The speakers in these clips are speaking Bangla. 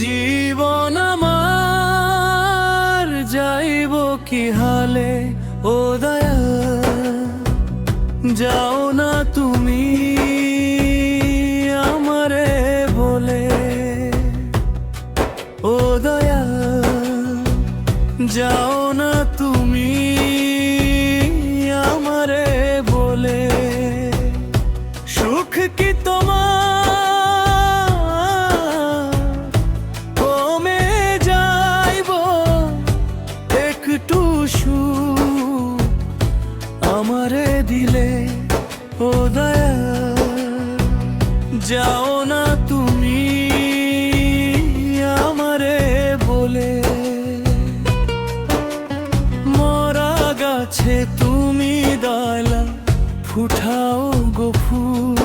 জীবন আমার যাইব কি হালে, ও দয়া যাও না তুমি আমারে বলে, ও দয়া যাও না তুমি আমারে বলে। সুখ কি তোমার কমে যাইব, একটু সুখ আমারে দিলে, ও দয়া যাও না তুমি আমারে বলে। মরা গাছে তুমি দয়ালা ফুটাও গো ফুল,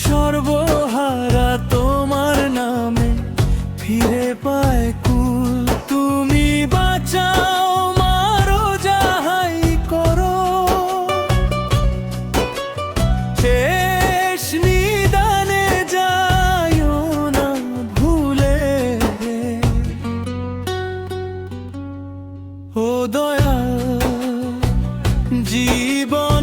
সর্বহারা তোমার নামে ফিরে পায় কুল। তুমি বাঁচাও মারো যাহাই করো, শেষ নিদানে যাইও না ভুলে, ও দয়া জীবন